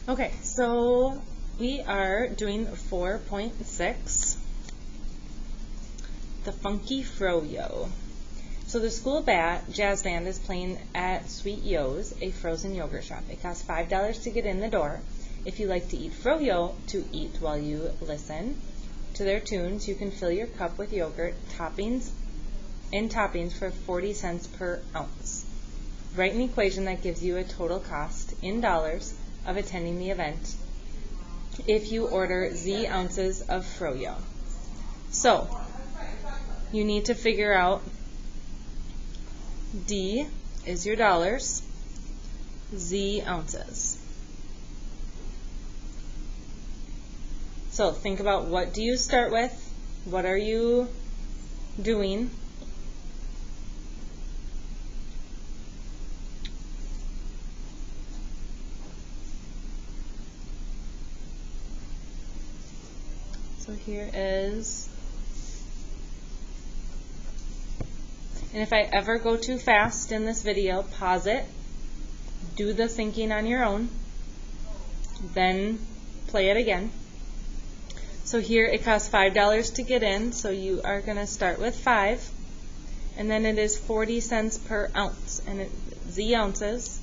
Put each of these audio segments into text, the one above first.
Okay, so we are doing 4.6, the Funky Froyo. So the school jazz band is playing at Sweet Yo's, a frozen yogurt shop. It costs $5 to get in the door. If you like to eat froyo to eat while you listen to their tunes, you can fill your cup with yogurt toppings for 40 cents per ounce. Write an equation that gives you a total cost in dollars of attending the event if you order Z ounces of froyo. So you need to figure out D is your dollars, Z ounces. So think about, what do you start with? What are you doing? So here is, and if I ever go too fast in this video, pause it, do the thinking on your own, then play it again. So here it costs $5 to get in, so you are going to start with 5, and then it is 40 cents per ounce, and it's Z ounces.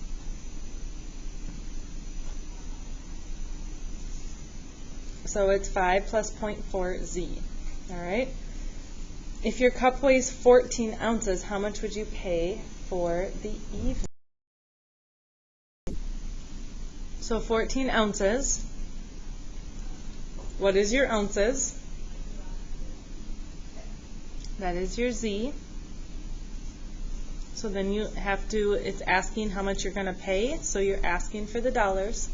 So it's 5 plus 0.4 Z. Alright? If your cup weighs 14 ounces, how much would you pay for the evening? So 14 ounces. What is your ounces? That is your Z. So then you have to, it's asking how much you're going to pay, so you're asking for the dollars.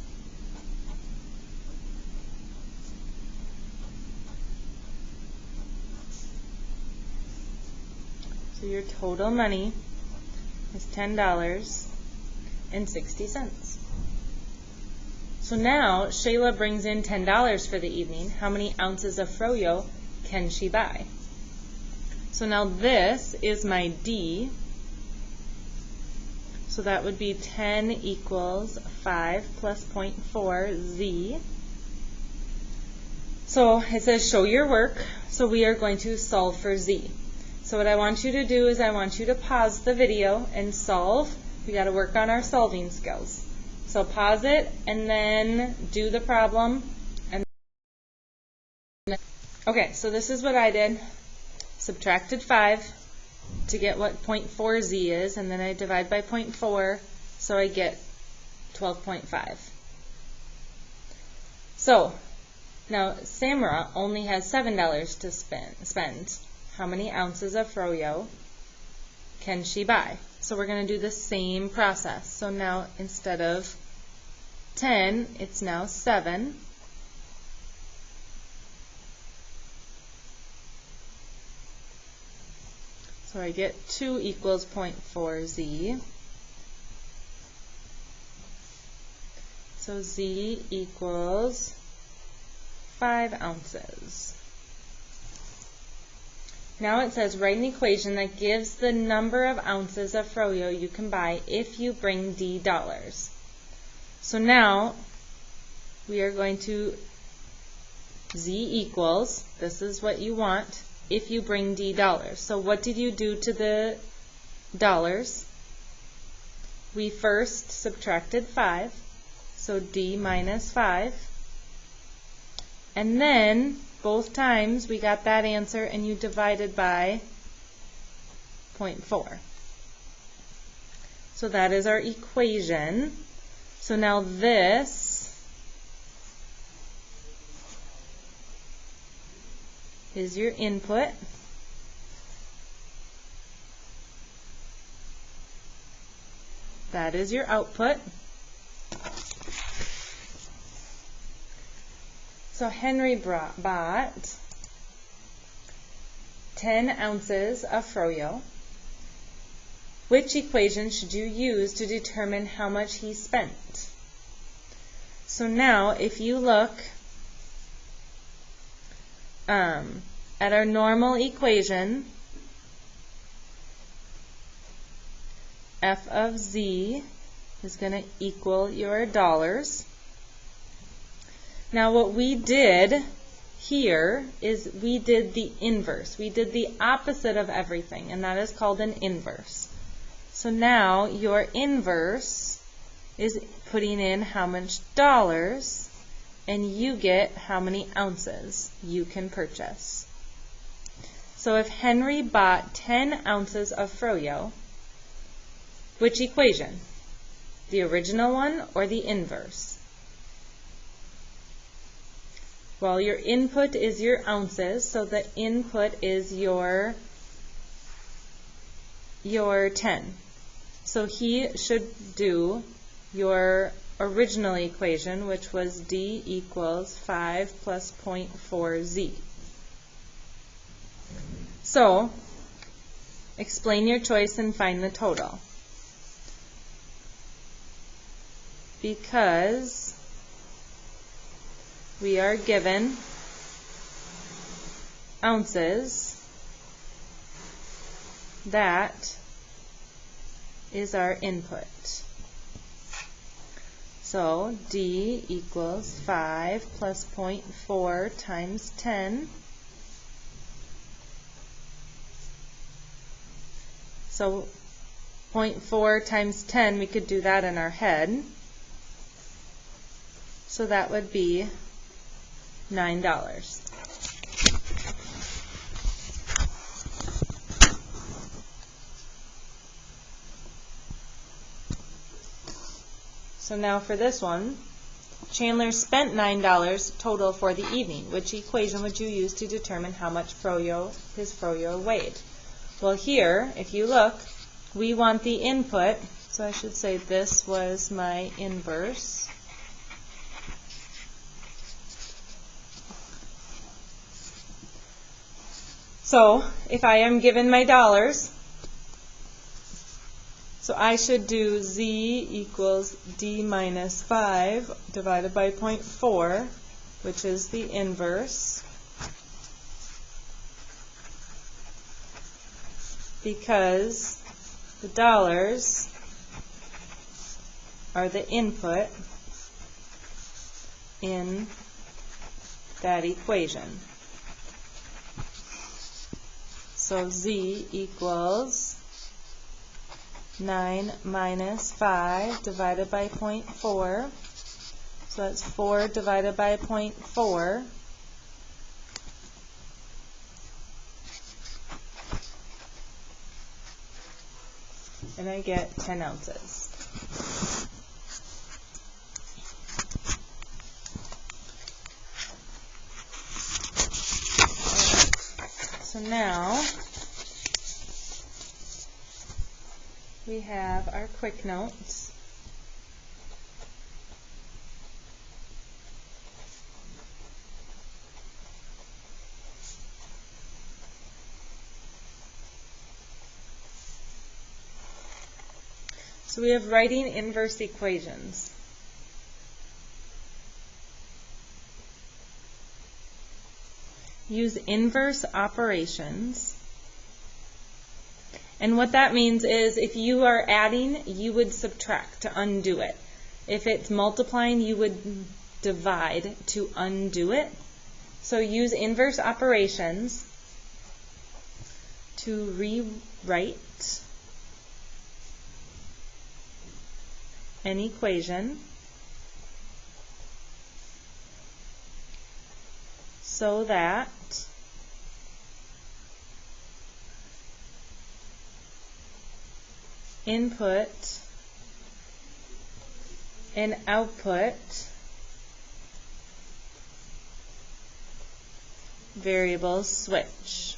So your total money is $10.60. So now Shayla brings in $10 for the evening. How many ounces of froyo can she buy? So now this is my D. So that would be 10 equals 5 plus 0.4 Z. So it says show your work. So we are going to solve for Z. So what I want you to do is I want you to pause the video and solve. We got to work on our solving skills. So pause it and then do the problem. Okay, so this is what I did. Subtracted 5 to get what 0.4 Z is, and then I divide by 0.4, so I get 12.5. So now Samra only has $7 to spend. How many ounces of froyo can she buy? So we're going to do the same process. So now instead of 10, it's now 7. So I get 2 equals 0.4 Z. So Z equals 5 ounces. Now it says write an equation that gives the number of ounces of froyo you can buy if you bring D dollars. So now we are going to Z equals, this is what you want, if you bring D dollars. So what did you do to the dollars? We first subtracted 5, so D minus 5, and then both times we got that answer and you divided by 0.4. So that is our equation. So now this is your input. That is your output. So Henry bought 10 ounces of froyo. Which equation should you use to determine how much he spent? So now if you look at our normal equation, f of z is going to equal your dollars. Now what we did here is we did the inverse. We did the opposite of everything, and that is called an inverse. So now your inverse is putting in how much dollars, and you get how many ounces you can purchase. So if Henry bought 10 ounces of froyo, which equation? The original one or the inverse? Well, your input is your ounces, so the input is your 10. So he should do your original equation, which was D equals 5 plus 0.4Z. So, explain your choice and find the total. Because we are given ounces, that is our input. So D equals 5 plus 0.4 times 10. So 0.4 times 10, we could do that in our head. So that would be $9. So now for this one, Chandler spent $9 total for the evening. Which equation would you use to determine how much his froyo weighed? Well, here, if you look, we want the input, so I should say this was my inverse. So, if I am given my dollars, so I should do Z equals D minus 5 divided by 0.4, which is the inverse, because the dollars are the input in that equation. So Z equals 9 minus 5 divided by 0.4. So that's 4 divided by 0.4. And I get 10 ounces. So now we have our quick notes. So we have writing inverse equations. Use inverse operations. And what that means is if you are adding, you would subtract to undo it. If it's multiplying, you would divide to undo it. So use inverse operations to rewrite an equation so that input and output variables switch.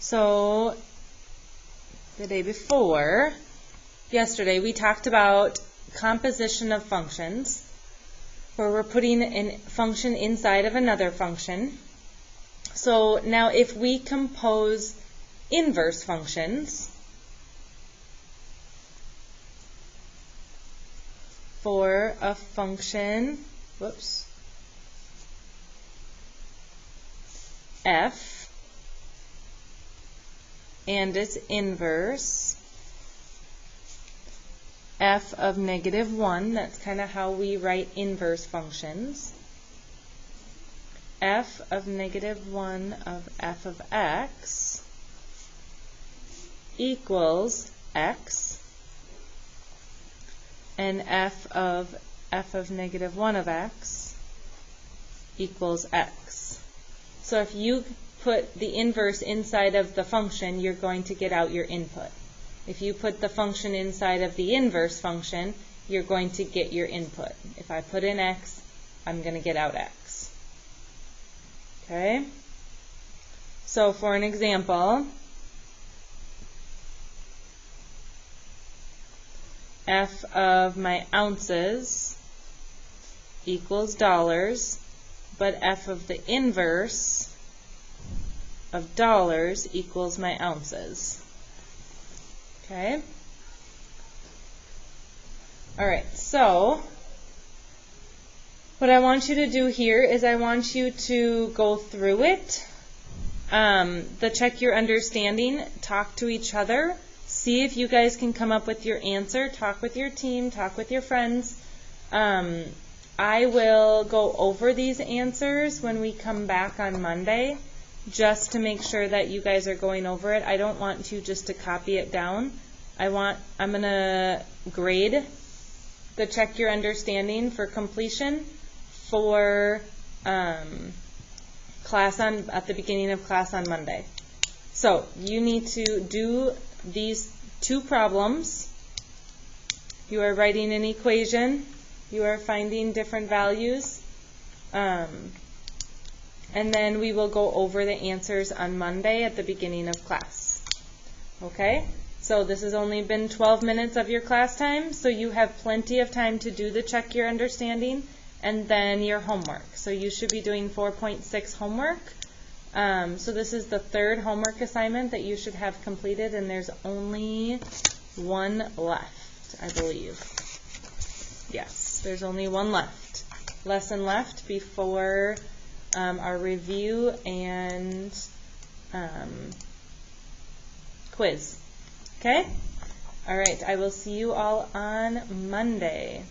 So the day before, yesterday, we talked about composition of functions, where we're putting a function inside of another function. So now if we compose inverse functions for a function f and its inverse, f of -1, that's kind of how we write inverse functions, f of -1 of f of x equals x, and f of -1 of x equals x. So if you put the inverse inside of the function, you're going to get out your input. If you put the function inside of the inverse function, you're going to get your input. If I put in x, I'm going to get out x. Okay? So for an example, f of my ounces equals dollars, but f of the inverse of dollars equals my ounces. Okay? Alright, so what I want you to do here is I want you to go through it, the check your understanding, talk to each other, see if you guys can come up with your answer, talk with your team, talk with your friends. I will go over these answers when we come back on Monday, just to make sure that you guys are going over it. I don't want you just to copy it down. I'm going to grade the check your understanding for completion for class at the beginning of class on Monday. So you need to do these 2 problems. You are writing an equation. You are finding different values. And then we will go over the answers on Monday at the beginning of class. Okay? So this has only been 12 minutes of your class time, so you have plenty of time to do the check your understanding and then your homework. So you should be doing 4.6 homework. So this is the 3rd homework assignment that you should have completed, and there's only 1 left, I believe. Yes, there's only 1 lesson left before our review and quiz. Okay? All right, I will see you all on Monday.